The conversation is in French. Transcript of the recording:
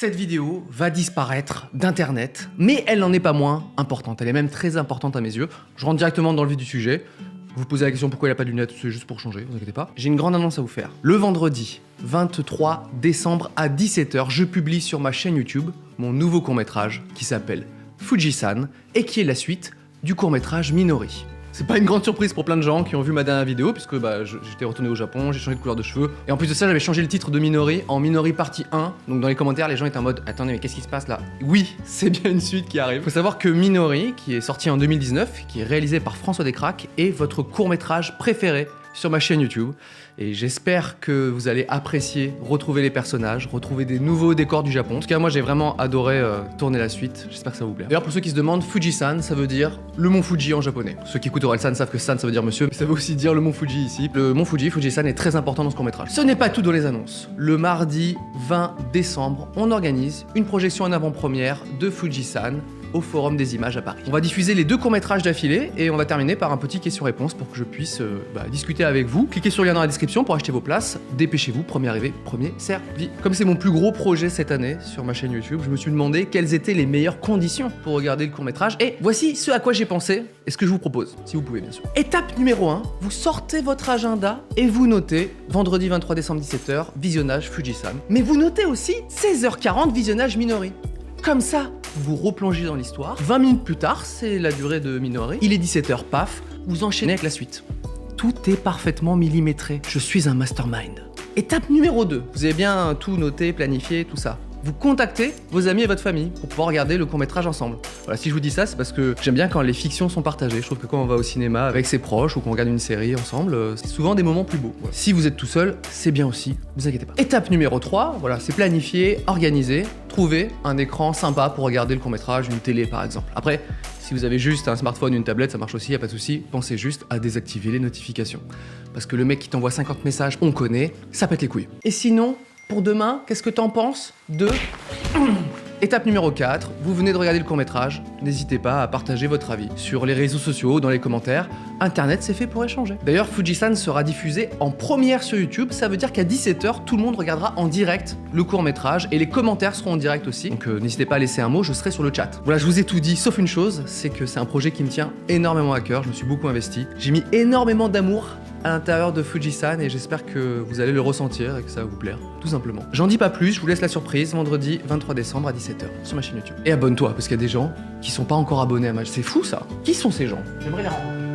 Cette vidéo va disparaître d'internet, mais elle n'en est pas moins importante. Elle est même très importante à mes yeux. Je rentre directement dans le vif du sujet. Vous posez la question pourquoi il n'a pas de lunettes, c'est juste pour changer, vous inquiétez pas. J'ai une grande annonce à vous faire. Le vendredi 23 décembre à 17 h, je publie sur ma chaîne YouTube mon nouveau court-métrage qui s'appelle Fuji-san et qui est la suite du court-métrage Minori. C'est pas une grande surprise pour plein de gens qui ont vu ma dernière vidéo, puisque j'étais retourné au Japon, j'ai changé de couleur de cheveux. Et en plus de ça, j'avais changé le titre de Minori en Minori partie 1. Donc dans les commentaires, les gens étaient en mode « Attendez, mais qu'est-ce qui se passe là ?» Oui, c'est bien une suite qui arrive. Faut savoir que Minori, qui est sorti en 2019, qui est réalisé par François Descraques, est votre court-métrage préféré sur ma chaîne YouTube. Et j'espère que vous allez apprécier, retrouver les personnages, retrouver des nouveaux décors du Japon. En tout cas, moi j'ai vraiment adoré tourner la suite, j'espère que ça vous plaît. D'ailleurs, pour ceux qui se demandent, Fuji-san, ça veut dire le mont Fuji en japonais. Ceux qui écoutent Orelsan savent que san, ça veut dire monsieur, mais ça veut aussi dire le mont Fuji ici. Le mont Fuji, Fuji-san est très important dans ce court-métrage. Ce n'est pas tout dans les annonces. Le mardi 20 décembre, on organise une projection en avant-première de Fuji-san au Forum des Images à Paris. On va diffuser les deux courts-métrages d'affilée et on va terminer par un petit question-réponse pour que je puisse discuter avec vous. Cliquez sur le lien dans la description pour acheter vos places. Dépêchez-vous, premier arrivé, premier servi. Comme c'est mon plus gros projet cette année sur ma chaîne YouTube, je me suis demandé quelles étaient les meilleures conditions pour regarder le court-métrage et voici ce à quoi j'ai pensé et ce que je vous propose, si vous pouvez bien sûr. Étape numéro 1, vous sortez votre agenda et vous notez vendredi 23 décembre 17 h, visionnage Fuji-san. Mais vous notez aussi 16h40, visionnage Minori. Comme ça, vous replongez dans l'histoire. 20 minutes plus tard, c'est la durée de Minori. Il est 17 h, paf, vous enchaînez avec la suite. Tout est parfaitement millimétré. Je suis un mastermind. Étape numéro 2. Vous avez bien tout noté, planifié, tout ça. Vous contactez vos amis et votre famille pour pouvoir regarder le court-métrage ensemble. Voilà, si je vous dis ça, c'est parce que j'aime bien quand les fictions sont partagées. Je trouve que quand on va au cinéma avec ses proches ou qu'on regarde une série ensemble, c'est souvent des moments plus beaux. Voilà. Si vous êtes tout seul, c'est bien aussi, vous inquiétez pas. Étape numéro 3, voilà, c'est planifier, organiser, trouver un écran sympa pour regarder le court-métrage, une télé par exemple. Après, si vous avez juste un smartphone, une tablette, ça marche aussi, y a pas de souci. Pensez juste à désactiver les notifications. Parce que le mec qui t'envoie 50 messages, on connaît, ça pète les couilles. Et sinon, pour demain, qu'est-ce que t'en penses de... Étape numéro 4, vous venez de regarder le court-métrage, n'hésitez pas à partager votre avis sur les réseaux sociaux, dans les commentaires. Internet, c'est fait pour échanger. D'ailleurs, Fuji-san sera diffusé en première sur YouTube, ça veut dire qu'à 17 h, tout le monde regardera en direct le court-métrage et les commentaires seront en direct aussi. Donc n'hésitez pas à laisser un mot, je serai sur le chat. Voilà, je vous ai tout dit, sauf une chose, c'est que c'est un projet qui me tient énormément à cœur, je me suis beaucoup investi. J'ai mis énormément d'amour à l'intérieur de Fuji-san et j'espère que vous allez le ressentir et que ça va vous plaire, tout simplement. J'en dis pas plus, je vous laisse la surprise, vendredi 23 décembre à 17 h sur ma chaîne YouTube. Et abonne-toi, parce qu'il y a des gens qui sont pas encore abonnés à ma chaîne. C'est fou ça. Qui sont ces gens? J'aimerais les rencontrer.